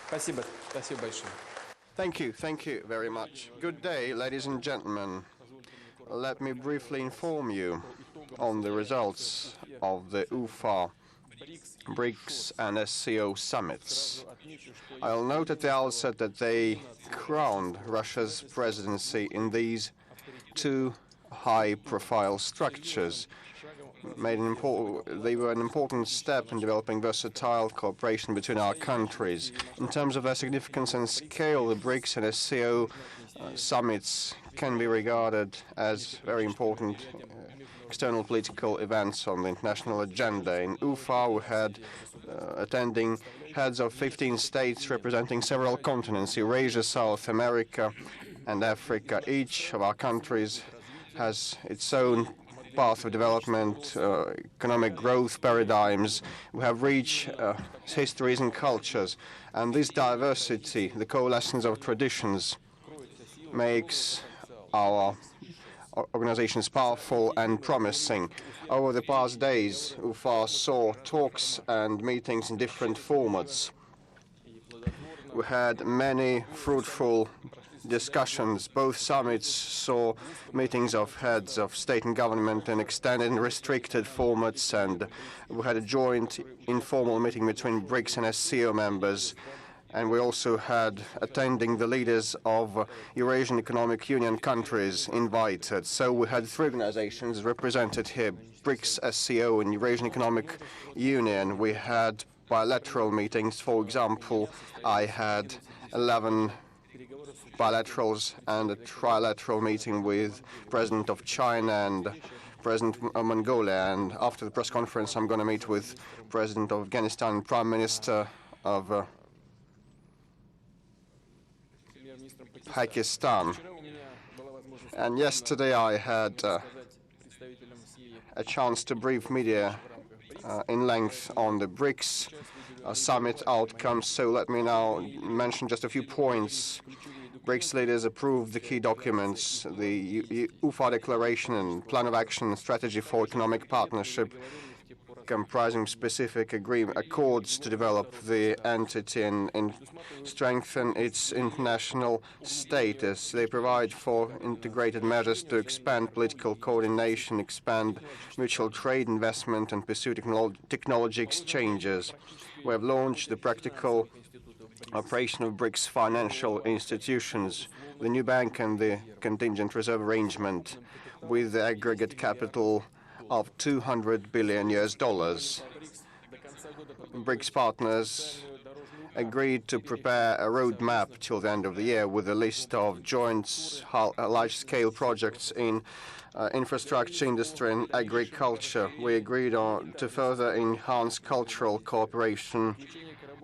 Спасибо. Спасибо большое. Thank you very much. Good day, ladies and gentlemen. Let me briefly inform you on the results of the UFA, BRICS and SCO summits. I'll note at the outset that they crowned Russia's presidency in these two high-profile structures. They were an important step in developing versatile cooperation between our countries. In terms of their significance and scale, the BRICS and SCO summits can be regarded as very important external political events on the international agenda. In UFA, we had attending heads of 15 states representing several continents: Eurasia, South America, and Africa. Each of our countries has its own path of development, economic growth paradigms. We have rich histories and cultures, and this diversity, the coalescence of traditions, makes our organizations powerful and promising. Over the past days, UFA saw talks and meetings in different formats. We had many fruitful discussions. Both summits saw meetings of heads of state and government in extended and restricted formats, and we had a joint informal meeting between BRICS and SCO members. And we also had attending the leaders of Eurasian Economic Union countries invited. So we had three organizations represented here: BRICS, SCO, and Eurasian Economic Union. We had bilateral meetings. For example, I had 11 bilaterals and a trilateral meeting with President of China and President of Mongolia. And after the press conference, I'm going to meet with President of Afghanistan, Prime Minister of Pakistan. And yesterday I had a chance to brief media in length on the BRICS summit outcomes. So let me now mention just a few points. BRICS leaders approved the key documents: the UFA Declaration and Plan of Action and Strategy for Economic Partnership, comprising specific accords to develop the entity and strengthen its international status. They provide for integrated measures to expand political coordination, expand mutual trade, investment, and pursue technology exchanges. We have launched the practical operation of BRICS financial institutions, the new bank and the contingent reserve arrangement, with the aggregate capital of $200 billion. BRICS partners agreed to prepare a roadmap till the end of the year with a list of joint large-scale projects in infrastructure, industry, and agriculture. We agreed to further enhance cultural cooperation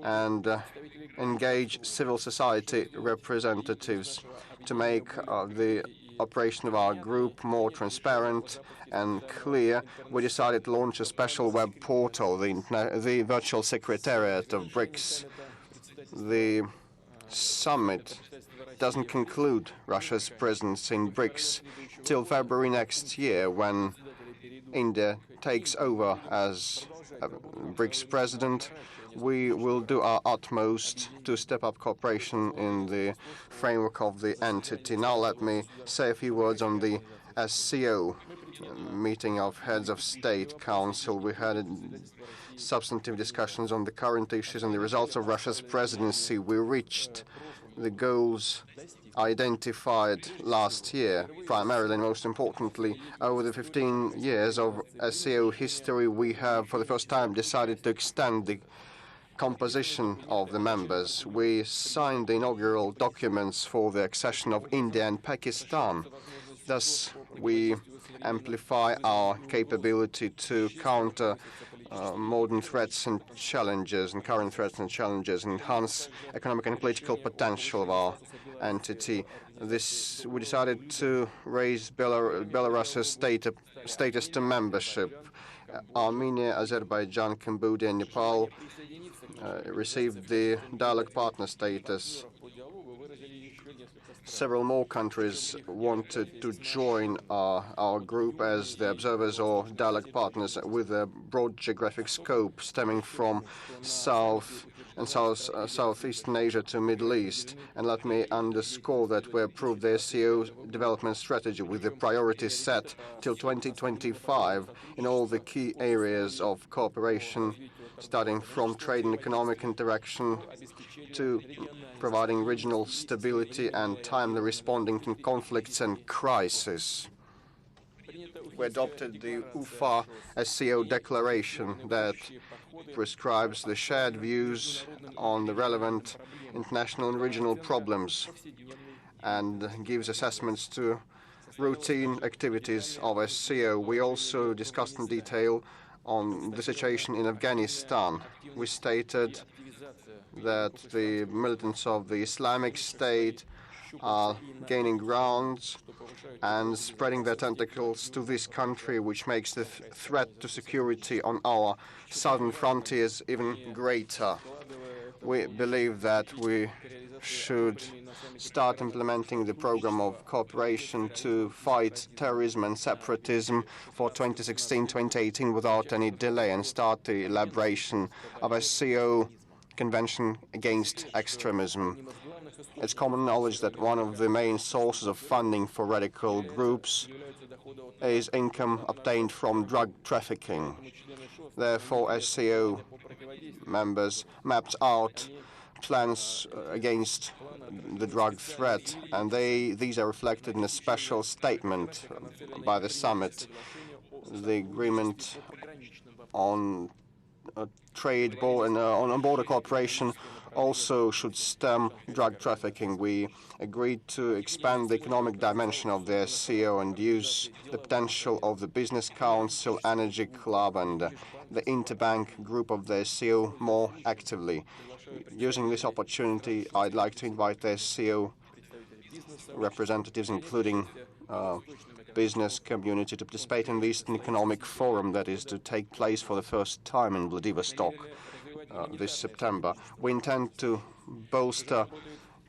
and engage civil society representatives to make the operation of our group more transparent and clear. We decided to launch a special web portal, the virtual secretariat of BRICS. The summit doesn't conclude Russia's presence in BRICS till February next year, when India takes over as BRICS president. We will do our utmost to step up cooperation in the framework of the entity. Now let me say a few words on the SCO meeting of heads of state council. We had substantive discussions on the current issues and the results of Russia's presidency. We reached the goals identified last year. Primarily and most importantly, over the 15 years of SCO history, we have for the first time decided to extend the composition of the members. We signed the inaugural documents for the accession of India and Pakistan. Thus, we amplify our capability to counter modern threats and challenges, and current threats and challenges, and enhance economic and political potential of our entity. We decided to raise Belarus's status to membership. Armenia, Azerbaijan, Cambodia, and Nepal received the dialogue partner status. Several more countries wanted to join our group as the observers or dialogue partners with a broad geographic scope stemming from South and Southeastern Asia to Middle East. And let me underscore that we approved the SCO development strategy with the priorities set till 2025 in all the key areas of cooperation, starting from trade and economic interaction to providing regional stability and timely responding to conflicts and crises. We adopted the UFA SCO declaration that prescribes the shared views on the relevant international and regional problems and gives assessments to routine activities of SCO. We also discussed in detail on the situation in Afghanistan. We stated that the militants of the Islamic State are gaining ground and spreading their tentacles to this country, which makes the threat to security on our southern frontiers even greater. We believe that we should start implementing the program of cooperation to fight terrorism and separatism for 2016-2018 without any delay and start the elaboration of a SCO Convention Against Extremism. It's common knowledge that one of the main sources of funding for radical groups is income obtained from drug trafficking. Therefore, SCO members mapped out plans against the drug threat, and these are reflected in a special statement by the summit. The agreement on trade and on border cooperation also should stem drug trafficking. We agreed to expand the economic dimension of the SCO and use the potential of the Business Council, Energy Club, and the Interbank group of the SCO more actively. Using this opportunity, I'd like to invite the SCO representatives, including business community, to participate in the Eastern Economic Forum that is to take place for the first time in Vladivostok this September. We intend to bolster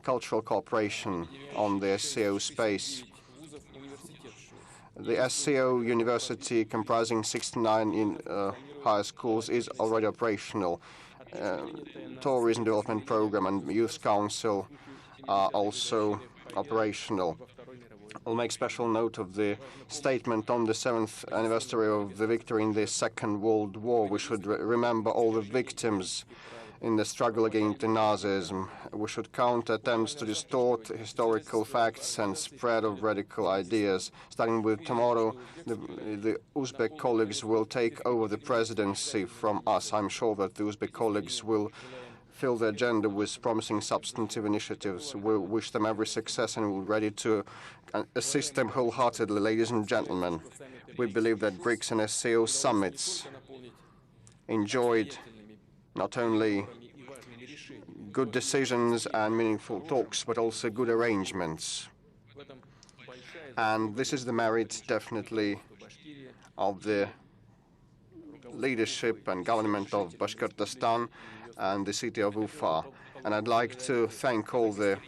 cultural cooperation on the SCO space. The SCO University, comprising 69 higher schools, is already operational. Tourism Development Program and Youth Council are also operational. I'll make special note of the statement on the 7th anniversary of the victory in the Second World War. We should remember all the victims in the struggle against Nazism. We should counter attempts to distort historical facts and spread of radical ideas. Starting with tomorrow, the Uzbek colleagues will take over the presidency from us. I'm sure that the Uzbek colleagues will fill the agenda with promising substantive initiatives. We wish them every success and we're ready to assist them wholeheartedly. Ladies and gentlemen, we believe that BRICS and SCO summits enjoyed not only good decisions and meaningful talks, but also good arrangements. And this is the merit, definitely, of the leadership and government of Bashkortostan and the city of Ufa. And I'd like to thank all the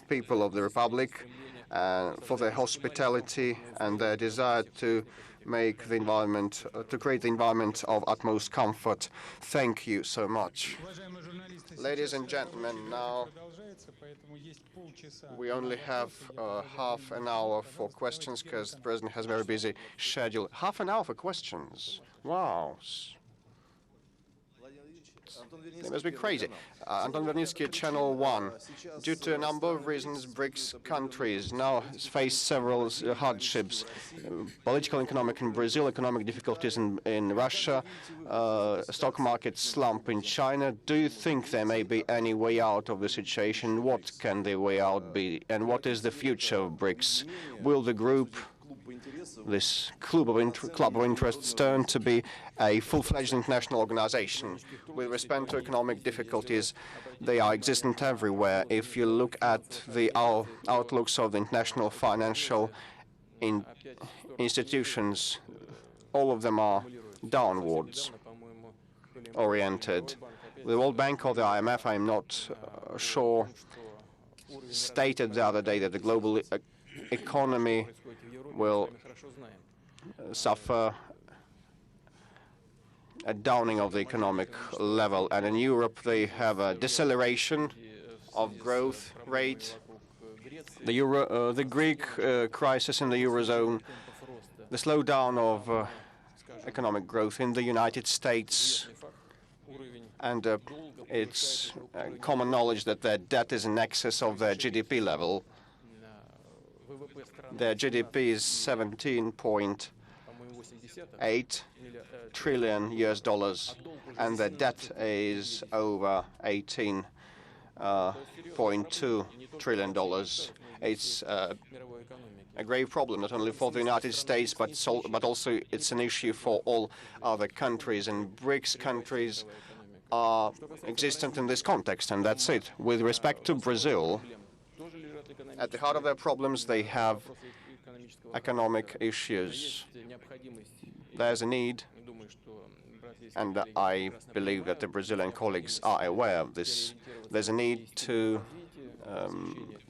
people of the Republic for their hospitality and their desire to make the environment, to create the environment of utmost comfort. Thank you so much. Ladies and gentlemen, now we only have half an hour for questions because the President has a very busy schedule. Half an hour for questions. Wow. It must be crazy. Anton Vernitsky, Channel 1. Due to a number of reasons, BRICS countries now face several hardships. Political and economic in Brazil, economic difficulties in Russia, stock market slump in China. Do you think there may be any way out of the situation? What can the way out be? And what is the future of BRICS? Will the group, this club of interests, turn to be a full-fledged international organization? With respect to economic difficulties, they are existent everywhere. If you look at the outlooks of the international financial institutions, all of them are downwards oriented. The World Bank or the IMF, I'm not sure stated the other day that the global economy will suffer a downing of the economic level, and in Europe they have a deceleration of growth rate. The Greek crisis in the Eurozone, the slowdown of economic growth in the United States, and it's common knowledge that their debt is in excess of their GDP level. Their GDP is 17.8 trillion US dollars, and their debt is over 18.2 trillion dollars. It's a grave problem, not only for the United States, but also it's an issue for all other countries, and BRICS countries are existent in this context, and that's it. With respect to Brazil, at the heart of their problems, they have economic issues. There's a need, and I believe that the Brazilian colleagues are aware of this. There's a need to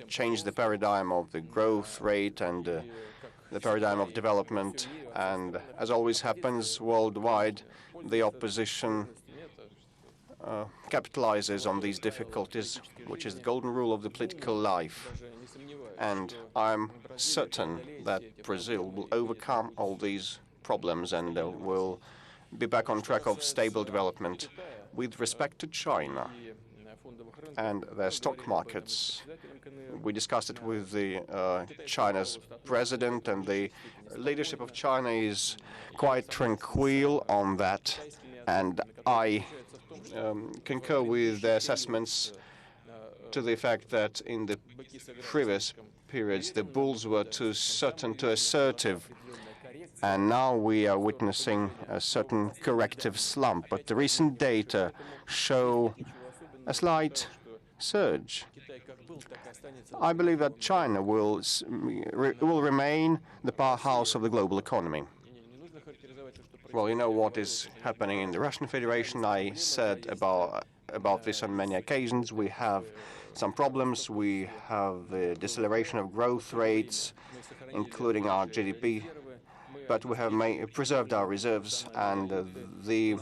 change the paradigm of the growth rate and the paradigm of development. And as always happens worldwide, the opposition capitalizes on these difficulties, which is the golden rule of the political life. And I'm certain that Brazil will overcome all these problems and will be back on track of stable development. With respect to China and their stock markets, we discussed it with China's president, and the leadership of China is quite tranquil on that, and I concur with their assessments to the effect that in the previous periods the bulls were too certain, too assertive, and now we are witnessing a certain corrective slump. But the recent data show a slight surge. I believe that China will remain the powerhouse of the global economy. Well, you know what is happening in the Russian Federation. I said about this on many occasions. We have some problems. We have the deceleration of growth rates, including our GDP, but we have preserved our reserves, and the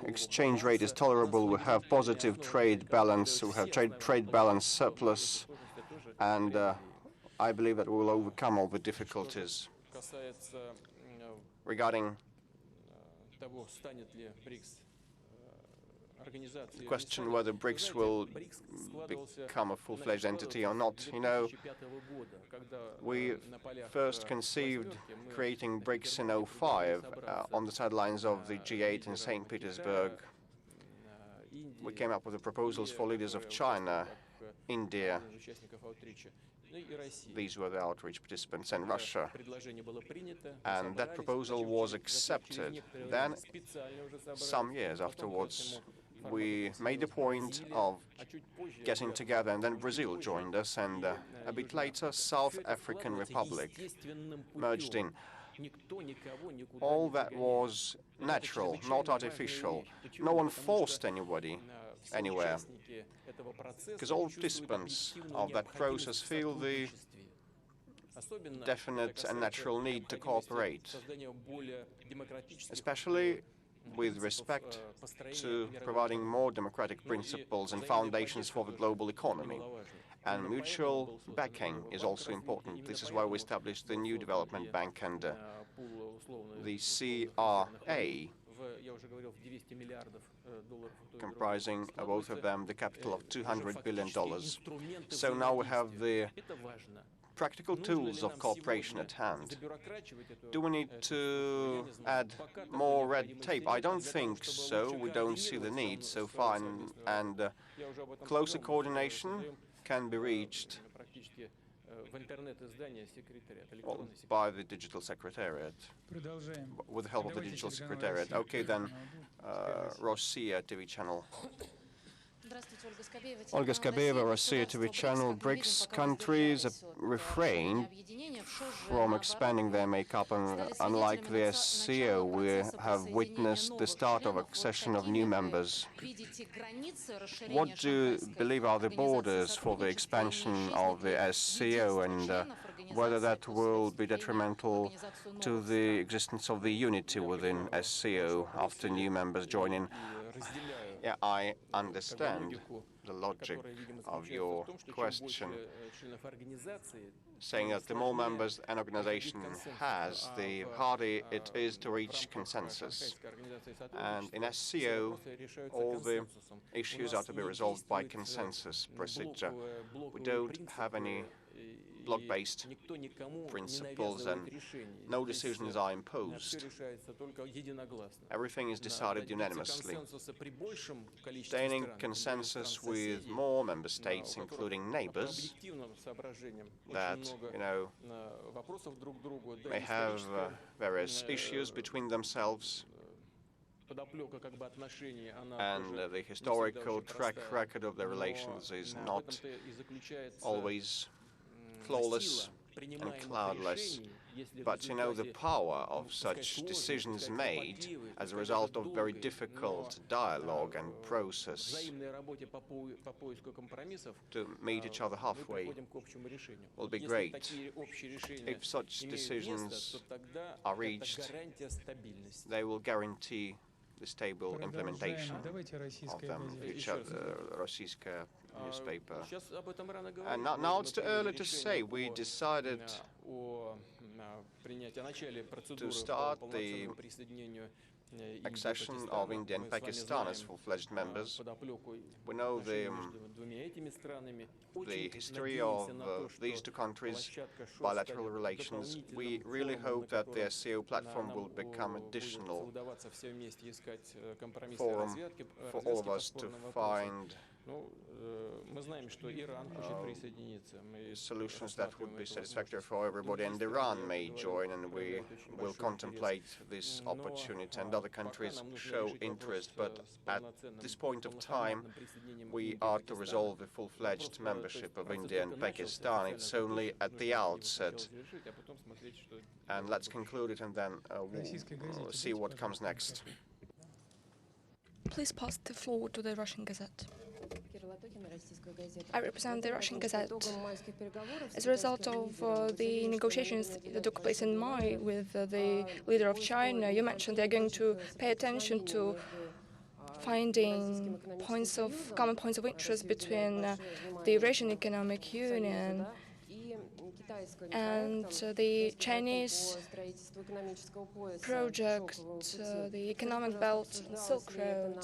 exchange rate is tolerable. We have positive trade balance. We have trade balance surplus, and I believe that we will overcome all the difficulties. Regarding the question whether BRICS will become a full-fledged entity or not, you know, we first conceived creating BRICS in 2005 on the sidelines of the G8 in St. Petersburg. We came up with the proposals for leaders of China, India. These were the outreach participants, and Russia. And that proposal was accepted. Then, some years afterwards, we made a point of getting together, and then Brazil joined us, and a bit later, South African Republic merged in. All that was natural, not artificial. No one forced anybody anywhere, because all participants of that process feel the definite and natural need to cooperate, especially with respect to providing more democratic principles and foundations for the global economy. And mutual backing is also important. This is why we established the New Development Bank and the CRA, comprising both of them the capital of $200 billion. So now we have the practical tools of cooperation at hand. Do we need to add more red tape? I don't think so. We don't see the need so far, and closer coordination can be reached by the digital secretariat, with the help of the digital secretariat. Okay, then, Russia TV channel. Olga Skabeva, Russia TV channel. BRICS countries refrained from expanding their makeup, and unlike the SCO, we have witnessed the start of accession of new members. What do you believe are the borders for the expansion of the SCO, and whether that will be detrimental to the existence of the unity within SCO after new members join in? Yeah, I understand the logic of your question, saying that the more members an organization has, the harder it is to reach consensus. And in SCO, all the issues are to be resolved by consensus procedure. We don't have any block-based principles, and no decisions are imposed. Everything is decided unanimously. Obtaining consensus with more member states, including neighbors, that, may have various issues between themselves, and the historical track record of their relations is not always flawless and cloudless. But the power of such decisions made as a result of very difficult dialogue and process to meet each other halfway will be great. If such decisions are reached, they will guarantee the stable implementation of them, which are the Rossiyskaya newspaper. And now it's too early to say. We decided to start the accession of India and Pakistan as full-fledged members. We know the history of these two countries' bilateral relations. We really hope that the SCO platform will become additional forum for all of us to find solutions that would be satisfactory for everybody, and Iran may join, and we will contemplate this opportunity, and other countries show interest, but at this point of time we are to resolve the full-fledged membership of India and Pakistan. It's only at the outset, and let's conclude it and then we'll see what comes next. Please pass the floor to the Russian Gazette. I represent the Russian Gazette. As a result of the negotiations that took place in May with the leader of China, you mentioned they're going to pay attention to finding common points of interest between the Eurasian Economic Union and the Chinese project, the economic belt and Silk Road.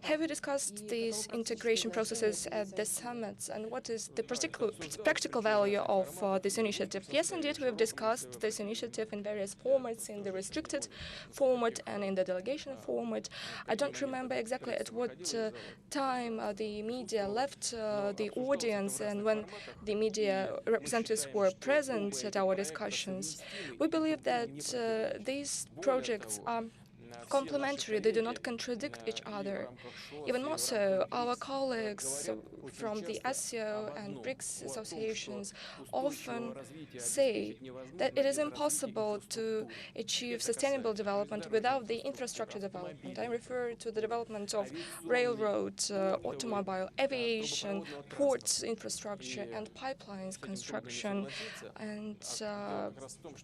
Have you discussed these integration processes at the summits, and what is the practical value of this initiative? Yes, indeed, we have discussed this initiative in various formats, in the restricted format and in the delegation format. I don't remember exactly at what time the media left the audience and when the media representatives were present at our discussions. We believe that these projects are complementary. They do not contradict each other. Even more so, our colleagues from the SCO and BRICS associations often say that it is impossible to achieve sustainable development without the infrastructure development. I refer to the development of railroads, automobile, aviation, ports infrastructure, and pipelines construction. And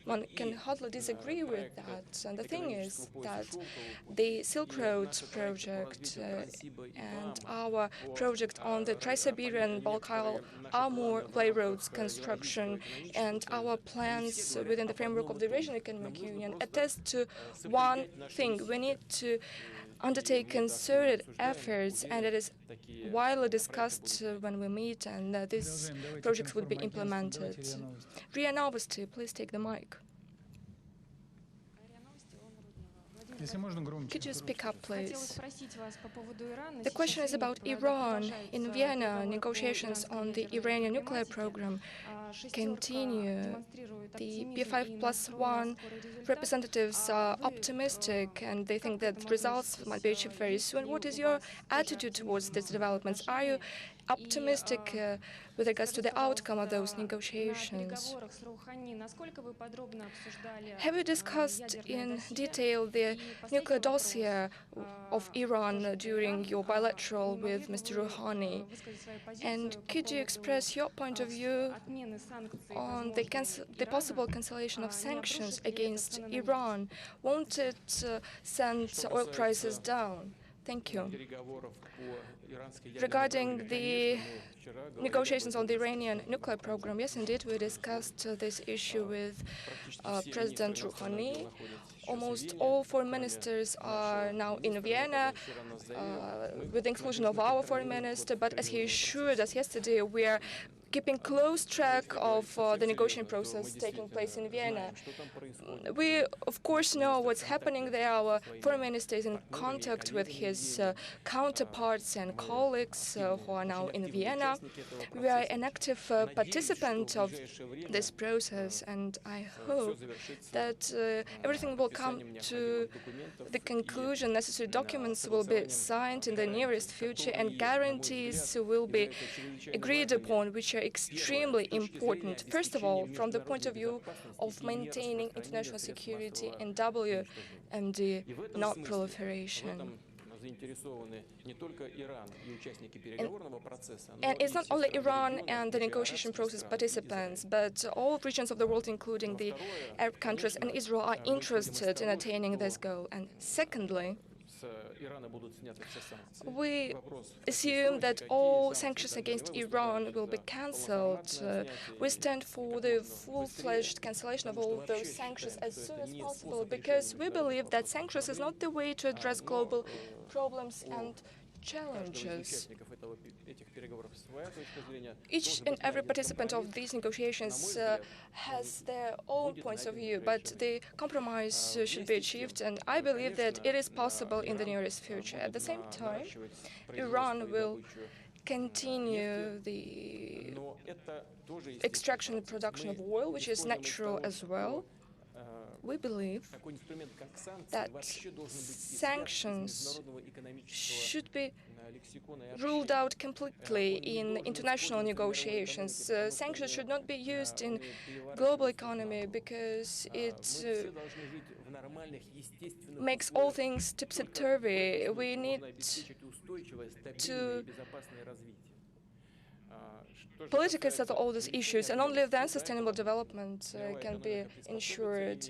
one can hardly disagree with that. And the thing is that the Silk Road project and our project on the Trans-Siberian Baikal Amur railroads construction and our plans within the framework of the Eurasian Economic Union attest to one thing: we need to undertake concerted efforts, and it is widely discussed when we meet, and these projects would be implemented. RIA Novosti, please take the mic. Could you speak up, please? The question is about Iran. In Vienna, negotiations on the Iranian nuclear program continue. The P5+1 representatives are optimistic and they think that results might be achieved very soon. What is your attitude towards these developments? Are you optimistic with regards to the outcome of those negotiations? Have you discussed in detail the nuclear dossier of Iran during your bilateral with Mr. Rouhani? And could you express your point of view on the possible cancellation of sanctions against Iran? Won't it send oil prices down? Thank you. Regarding the negotiations on the Iranian nuclear program, yes, indeed, we discussed this issue with President Rouhani. Almost all foreign ministers are now in Vienna, with the inclusion of our foreign minister, but as he assured us yesterday, we are keeping close track of the negotiation process taking place in Vienna. We, of course, know what's happening there. Our foreign minister is in contact with his counterparts and colleagues who are now in Vienna. We are an active participant of this process, and I hope that everything will come to the conclusion. Necessary documents will be signed in the nearest future, and guarantees will be agreed upon, which are extremely important. First of all, from the point of view of maintaining international security and WMD non-proliferation. And it's not only Iran and the negotiation process participants, but all regions of the world, including the Arab countries and Israel, are interested in attaining this goal. And secondly, we assume that all sanctions against Iran will be cancelled. We stand for the full-fledged cancellation of all those sanctions as soon as possible, because we believe that sanctions is not the way to address global problems and challenges. Each and every participant of these negotiations has their own points of view, but the compromise should be achieved, and I believe that it is possible in the nearest future. At the same time, Iran will continue the extraction and production of oil, which is natural as well. We believe that sanctions should be ruled out completely in international negotiations. Sanctions should not be used in global economy because it makes all things topsy-turvy. We need to politically settle all these issues, and only then sustainable development can be ensured.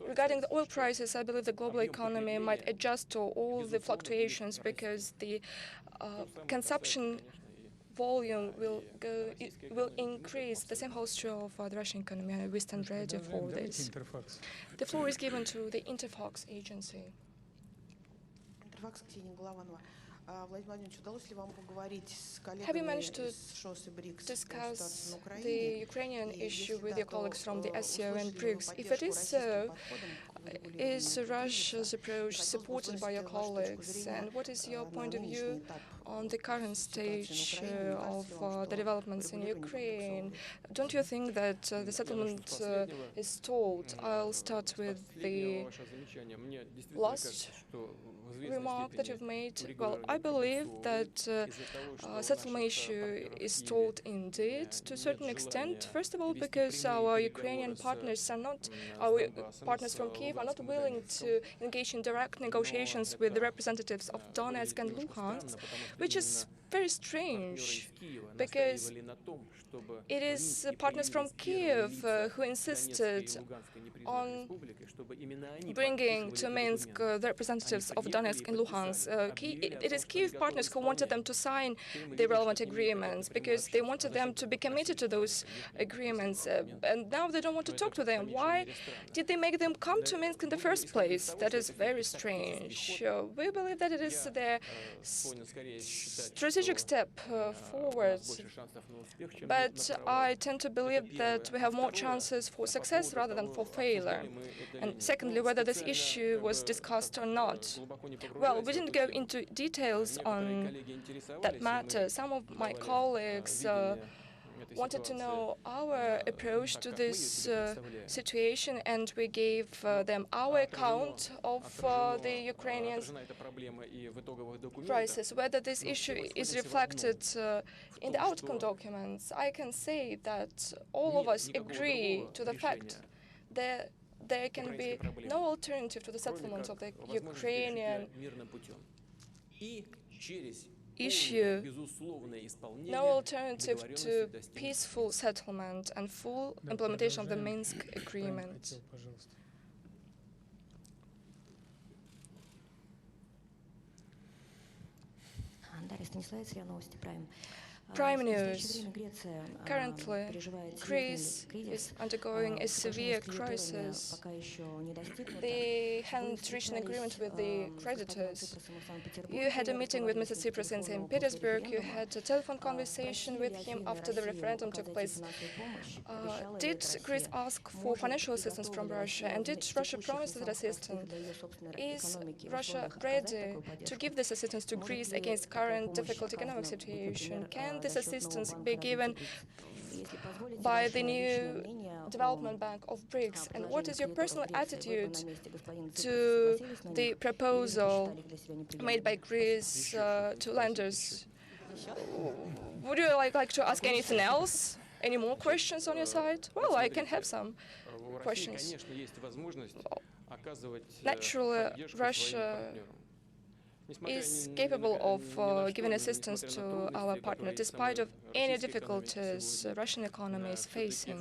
Regarding the oil prices, I believe the global economy might adjust to all the fluctuations because the consumption volume will increase. The same holds true of the Russian economy, and we stand ready for this. The floor is given to the Interfax agency. Have you managed to discuss the Ukrainian issue with your colleagues from the SCO and BRICS? If it is so, is Russia's approach supported by your colleagues? And what is your point of view on the current stage of the developments in Ukraine? Don't you think that the settlement is stalled? I'll start with the last remark that you've made. Well, I believe that settlement issue is stalled indeed to a certain extent. First of all, because our Ukrainian partners are not, our partners from Kiev are not willing to engage in direct negotiations with the representatives of Donetsk and Luhansk, which is very strange, because it is partners from Kiev who insisted on bringing to Minsk the representatives of Donetsk and Luhansk. It is Kiev partners who wanted them to sign the relevant agreements because they wanted them to be committed to those agreements. And now they don't want to talk to them. Why did they make them come to Minsk in the first place? That is very strange. We believe that it is their strategic step forward. But I tend to believe that we have more chances for success rather than for failure. And secondly, whether this issue was discussed or not. Well, we didn't go into details on that matter. Some of my colleagues wanted to know our approach to this situation, and we gave them our account of the Ukrainian crisis. Whether this issue is reflected in the outcome documents, I can say that all of us agree to the fact that there can be no alternative to the settlement of the Ukrainian issue, no alternative to peaceful settlement and full implementation of the Minsk agreement. Prime news. Currently, Greece is undergoing a severe crisis. They haven't reached an agreement with the creditors. You had a meeting with Mr. Tsipras in St. Petersburg. You had a telephone conversation with him after the referendum took place. Did Greece ask for financial assistance from Russia? And did Russia promise that assistance? Is Russia ready to give this assistance to Greece against the current difficult economic situation? Can this assistance be given by the new development bank of BRICS? And what is your personal attitude to the proposal made by Greece to lenders? Would you like to ask anything else? Any more questions on your side? Well, I can have some questions. Naturally, Russia is capable of giving assistance to our partner despite of any difficulties Russian economy is facing.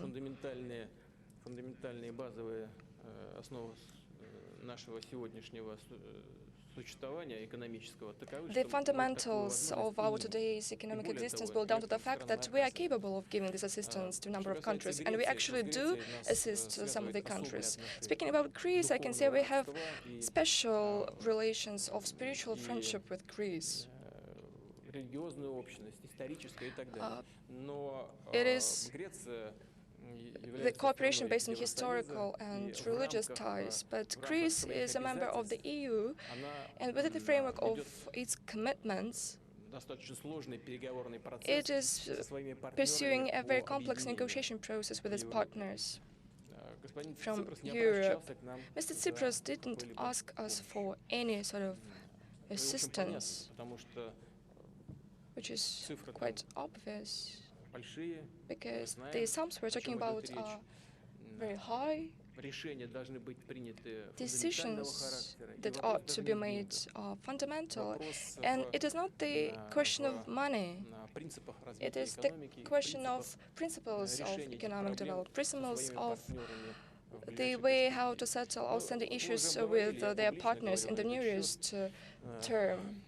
The fundamentals of our today's economic existence boil down to the fact that we are capable of giving this assistance to a number of countries, and we actually do assist some of the countries. Speaking about Greece, I can say we have special relations of spiritual friendship with Greece. It is the cooperation based on historical and religious ties, but Greece is a member of the EU, and within the framework of its commitments, it is pursuing a very complex negotiation process with its partners from Europe. Mr. Tsipras didn't ask us for any sort of assistance, which is quite obvious, because the sums we're talking about are very high. Decisions that ought to be made are fundamental, and it is not the question of money. It is the question of principles of economic development, principles of the way how to settle outstanding issues with their partners in the nearest term.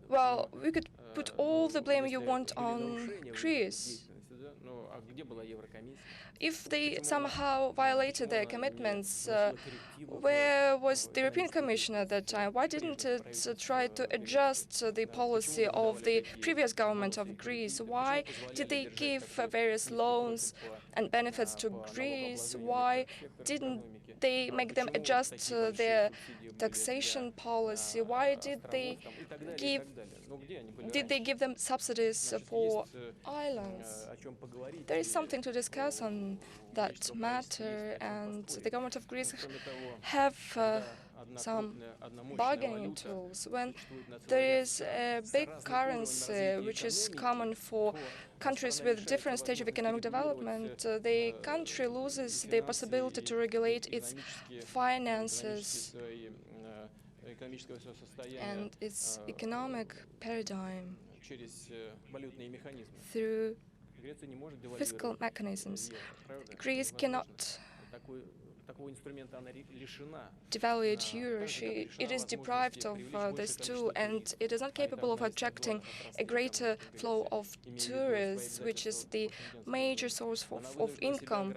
Well, we could put all the blame you want on Greece. If they somehow violated their commitments, where was the European Commission at that time? Why didn't it try to adjust the policy of the previous government of Greece? Why did they give various loans and benefits to Greece? Why didn't they make them adjust their taxation policy? Why did they give them subsidies for islands? There is something to discuss on that matter, and the government of Greece have some bargaining tools. When there is a big currency which is common for countries with different stage of economic development, the country loses the possibility to regulate its finances and its economic paradigm through fiscal mechanisms. Greece cannot devaluate euro. It is deprived of this tool, and it is not capable of attracting a greater flow of tourists, which is the major source of income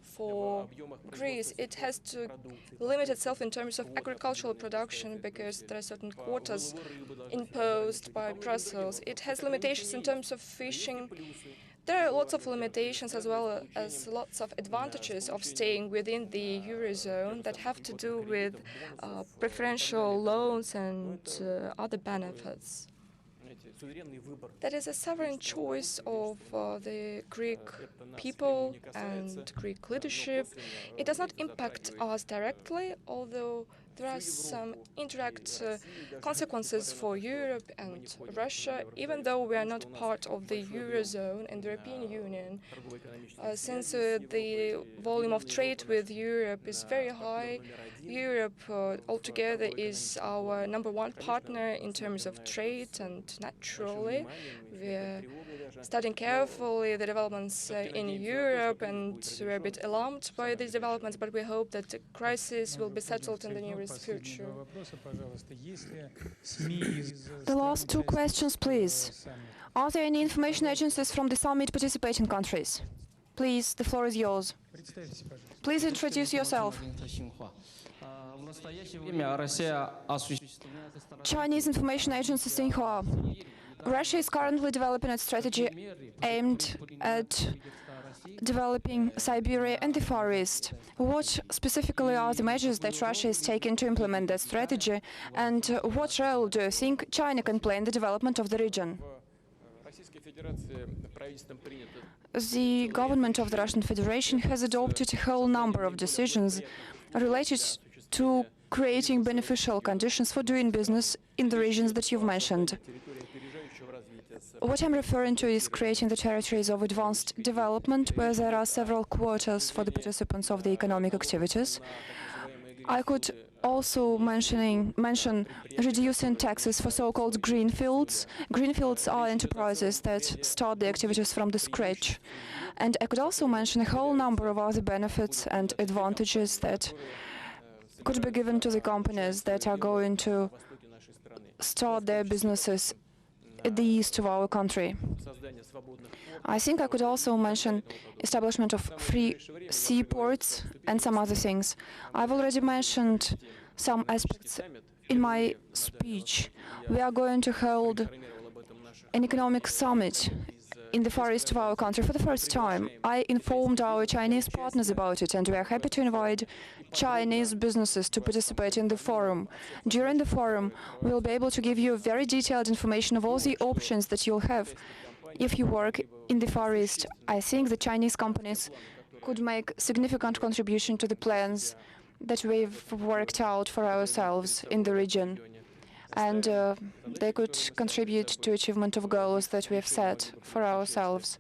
for Greece. It has to limit itself in terms of agricultural production because there are certain quotas imposed by Brussels. It has limitations in terms of fishing. There are lots of limitations as well as lots of advantages of staying within the Eurozone that have to do with preferential loans and other benefits. That is a sovereign choice of the Greek people and Greek leadership. It does not impact us directly, although there are some indirect consequences for Europe and Russia, even though we are not part of the Eurozone and the European Union. Since the volume of trade with Europe is very high, Europe altogether is our #1 partner in terms of trade, and naturally we're studying carefully the developments in Europe, and we're a bit alarmed by these developments, but we hope that the crisis will be settled in the nearest future. The last two questions, please. Are there any information agencies from the summit participating countries? Please, the floor is yours. Please introduce yourself. Chinese information agency Xinhua. Russia is currently developing a strategy aimed at developing Siberia and the Far East. What specifically are the measures that Russia is taking to implement that strategy, and what role do you think China can play in the development of the region? The government of the Russian Federation has adopted a whole number of decisions related to creating beneficial conditions for doing business in the regions that you've mentioned. What I'm referring to is creating the territories of advanced development, where there are several quotas for the participants of the economic activities. I could also mention reducing taxes for so-called greenfields. Greenfields are enterprises that start the activities from the scratch. And I could also mention a whole number of other benefits and advantages that could be given to the companies that are going to start their businesses at the east of our country. I think I could also mention establishment of free seaports and some other things. I've already mentioned some aspects in my speech. We are going to hold an economic summit in the Far East of our country for the first time. I informed our Chinese partners about it, and we are happy to invite Chinese businesses to participate in the forum. During the forum, we'll be able to give you very detailed information of all the options that you'll have if you work in the Far East. I think the Chinese companies could make significant contribution to the plans that we've worked out for ourselves in the region. And they could contribute to achievement of goals that we have set for ourselves.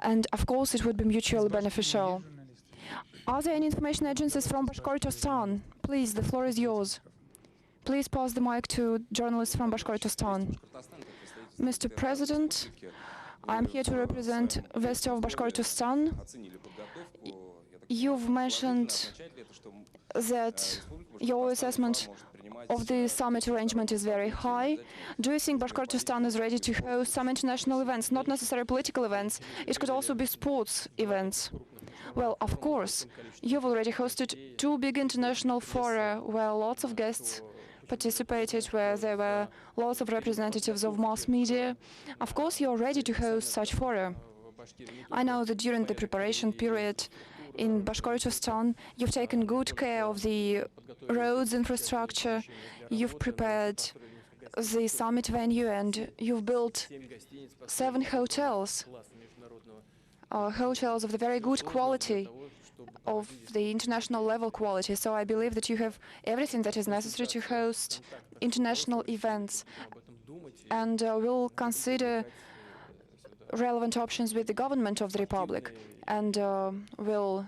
And of course, it would be mutually beneficial. Are there any information agencies from Bashkortostan? Please, the floor is yours. Please pass the mic to journalists from Bashkortostan. Mr. President, I'm here to represent West of Bashkortostan. You've mentioned that your assessment of the summit arrangement is very high. Do you think Bashkortostan is ready to host some international events, not necessarily political events? It could also be sports events. Well, of course, you've already hosted 2 big international fora where lots of guests participated, where there were lots of representatives of mass media. Of course, you're ready to host such fora. I know that during the preparation period in Bashkortostan, you've taken good care of the roads infrastructure, you've prepared the summit venue, and you've built 7 hotels, hotels of the very good quality, of the international level quality. So I believe that you have everything that is necessary to host international events, and we'll consider relevant options with the government of the Republic, and will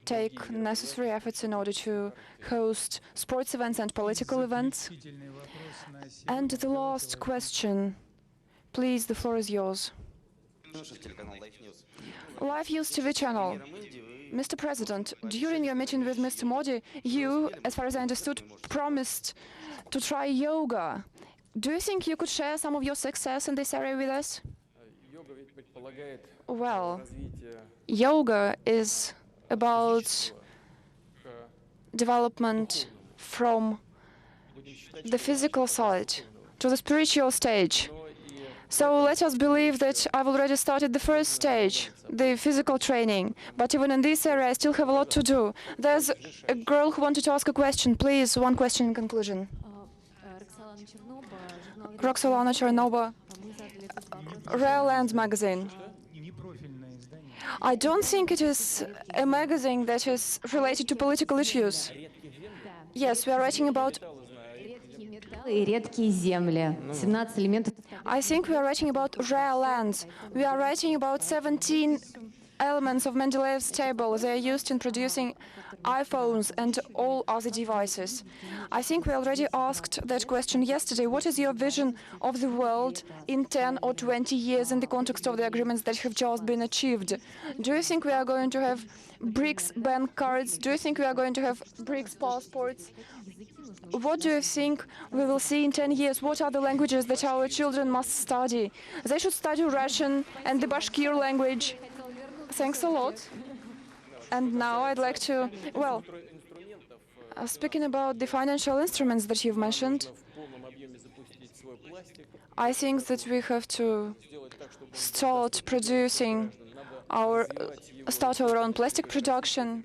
take necessary efforts in order to host sports events and political events. And the last question, please, the floor is yours. Live News TV channel. Mr. President, during your meeting with Mr. Modi, you, as far as I understood, promised to try yoga. Do you think you could share some of your success in this area with us? Well, yoga is about development from the physical side to the spiritual stage. So let us believe that I've already started the first stage, the physical training, but even in this area I still have a lot to do. There's a girl who wanted to ask a question. Please, one question in conclusion. Roxolana Chernobova, Rare Land magazine. I don't think it is a magazine that is related to political issues. Yes, we are writing about... I think we are writing about rare lands. We are writing about 17 elements of Mendeleev's table. They are used in producing iPhones and all other devices. I think we already asked that question yesterday. What is your vision of the world in 10 or 20 years in the context of the agreements that have just been achieved? Do you think we are going to have BRICS bank cards? Do you think we are going to have BRICS passports? What do you think we will see in 10 years? What are the languages that our children must study? They should study Russian and the Bashkir language. Thanks a lot. And now I'd like to, well, speaking about the financial instruments that you've mentioned, I think that we have to start our own plastic production.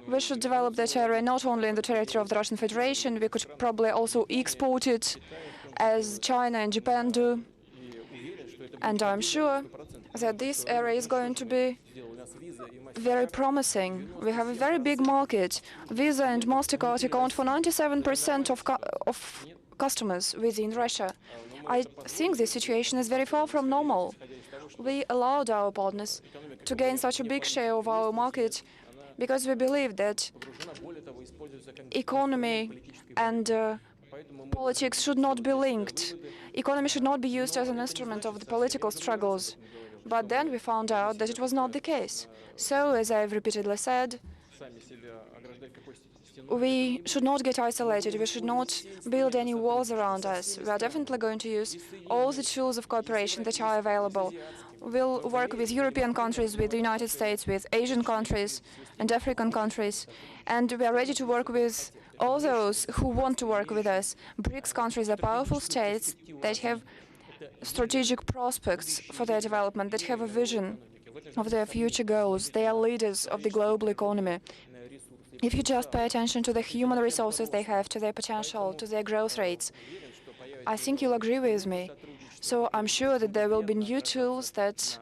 We should develop that area not only in the territory of the Russian Federation. We could probably also export it as China and Japan do. And I'm sure that this area is going to be very promising. We have a very big market. Visa and MasterCard account for 97% of customers within Russia. I think this situation is very far from normal. We allowed our partners to gain such a big share of our market because we believe that economy and politics should not be linked. Economy should not be used as an instrument of the political struggles. But then we found out that it was not the case. So, as I've repeatedly said, we should not get isolated. We should not build any walls around us. We are definitely going to use all the tools of cooperation that are available. We'll work with European countries, with the United States, with Asian countries and African countries. And we are ready to work with all those who want to work with us. BRICS countries are powerful states that have strategic prospects for their development, that have a vision of their future goals. They are leaders of the global economy. If you just pay attention to the human resources they have, to their potential, to their growth rates, I think you'll agree with me. So I'm sure that there will be new tools that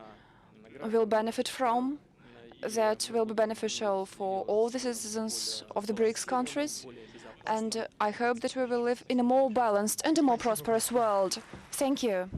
we'll benefit from, that will be beneficial for all the citizens of the BRICS countries. And I hope that we will live in a more balanced and a more prosperous world. Thank you.